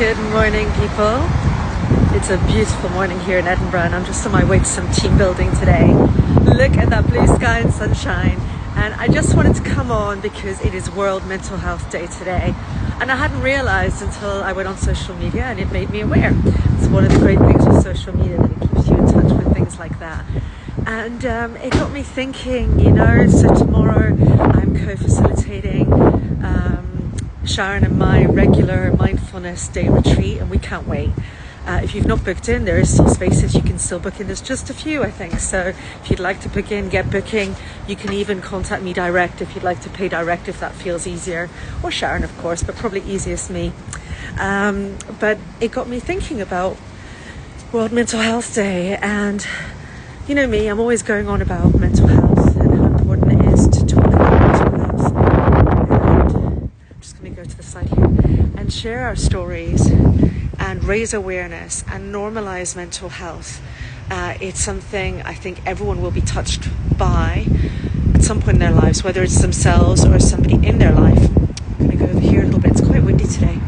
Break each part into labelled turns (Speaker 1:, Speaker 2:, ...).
Speaker 1: Good morning, people. It's a beautiful morning here in Edinburgh, and I'm just on my way to some team building today. Look at that blue sky and sunshine. And I just wanted to come on because it is World Mental Health Day today. And I hadn't realized until I went on social media, and it made me aware. It's one of the great things with social media, that it keeps you in touch with things like that. And it got me thinking, so tomorrow I'm co-facilitating Sharon and my regular mindfulness day retreat, and we can't wait. If you've not booked in, there is still spaces you can still book in. There's just a few, I think. So if you'd like to book in, get booking. You can even contact me direct if you'd like to pay direct, if that feels easier. Or Sharon, of course, but probably easiest me. But it got me thinking about World Mental Health Day. And you know me, I'm always going on about mental health and how important it is to talk about mental health. And I'm just going to go to the side here and share our stories and raise awareness and normalize mental health. It's something I think everyone will be touched by at some point in their lives, whether it's themselves or somebody in their life. I'm going to go over here a little bit. It's quite windy today.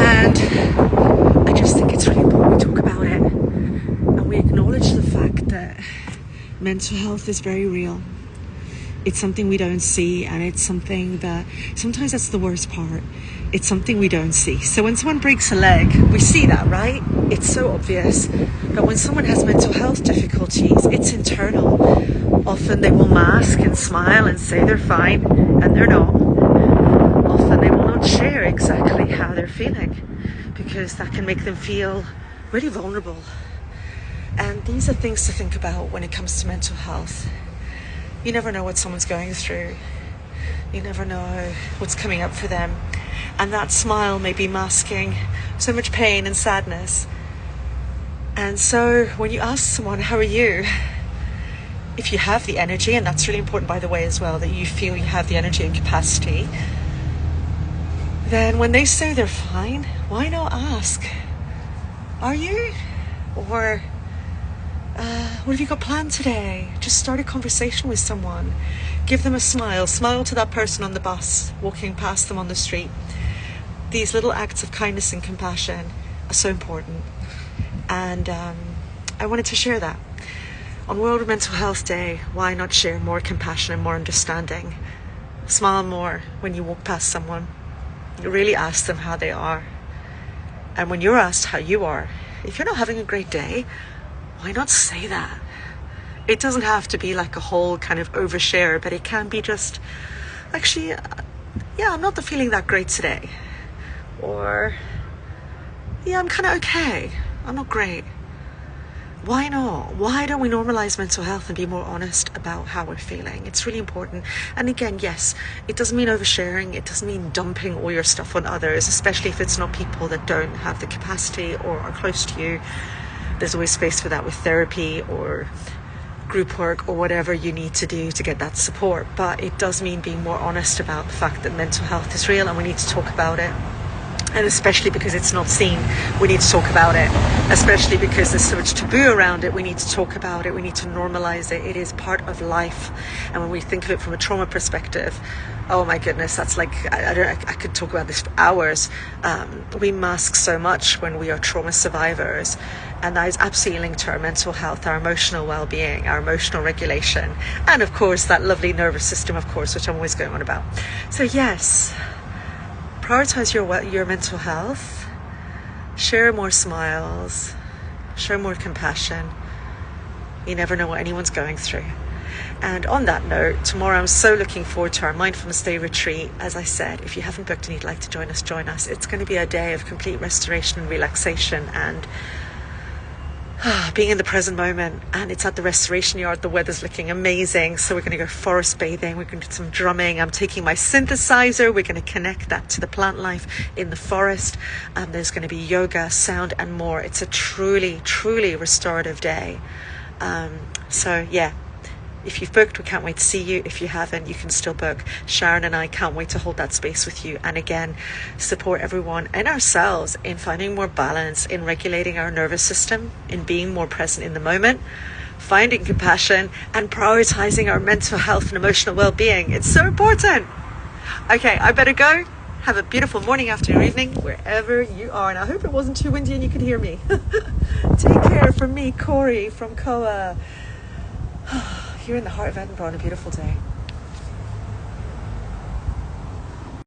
Speaker 1: And I just think it's really important we talk about it and we acknowledge the fact that mental health is very real. It's something we don't see, and it's something that sometimes that's the worst part. It's something we don't see. So when someone breaks a leg, we see that, right? It's so obvious. But when someone has mental health difficulties, it's internal. Often they will mask and smile and say they're fine, and they're not. Often they will not share exactly how they're feeling, because that can make them feel really vulnerable. And these are things to think about when it comes to mental health. You never know what someone's going through. You never know what's coming up for them. And that smile may be masking so much pain and sadness. And so when you ask someone, how are you? If you have the energy, and that's really important, by the way, as well, that you feel you have the energy and capacity, then when they say they're fine, why not ask, are you? Or what have you got planned today? Just start a conversation with someone. Give them a smile. Smile to that person on the bus, walking past them on the street. These little acts of kindness and compassion are so important. And I wanted to share that. On World Mental Health Day, why not share more compassion and more understanding? Smile more when you walk past someone. You really ask them how they are. And when you're asked how you are, if you're not having a great day, why not say that? It doesn't have to be like a whole kind of overshare, but it can be just, actually, I'm not feeling that great today. Or, I'm kind of okay. I'm not great. Why not? Why don't we normalize mental health and be more honest about how we're feeling? It's really important. And again, yes, it doesn't mean oversharing. It doesn't mean dumping all your stuff on others, especially if it's not people that don't have the capacity or are close to you. There's always space for that with therapy or group work or whatever you need to do to get that support. But it does mean being more honest about the fact that mental health is real and we need to talk about it. And especially because it's not seen, we need to talk about it. Especially because there's so much taboo around it, we need to talk about it. We need to normalize it. It is part of life. And when we think of it from a trauma perspective, oh my goodness, that's like, I could talk about this for hours. We mask so much when we are trauma survivors. And that is absolutely linked to our mental health, our emotional well-being, our emotional regulation. And of course, that lovely nervous system, of course, which I'm always going on about. So yes, prioritize your mental health, share more smiles, show more compassion. You never know what anyone's going through. And on that note, tomorrow I'm so looking forward to our Mindfulness Day retreat. As I said, if you haven't booked and you'd like to join us. It's going to be a day of complete restoration and relaxation and being in the present moment. And it's at the Restoration Yard. The weather's looking amazing, so we're going to go forest bathing. We're going to do some drumming. I'm taking my synthesizer. We're going to connect that to the plant life in the forest. There's going to be yoga, sound and more. It's a truly restorative day. So yeah, if you've booked, we can't wait to see you. If you haven't, you can still book. Sharon and I can't wait to hold that space with you. And again, support everyone and ourselves in finding more balance, in regulating our nervous system, in being more present in the moment, finding compassion and prioritizing our mental health and emotional well-being. It's so important. Okay, I better go. Have a beautiful morning, afternoon, evening, wherever you are. And I hope it wasn't too windy and you could hear me. Take care from me, Corey, from Coa. You're in the heart of Edinburgh on a beautiful day.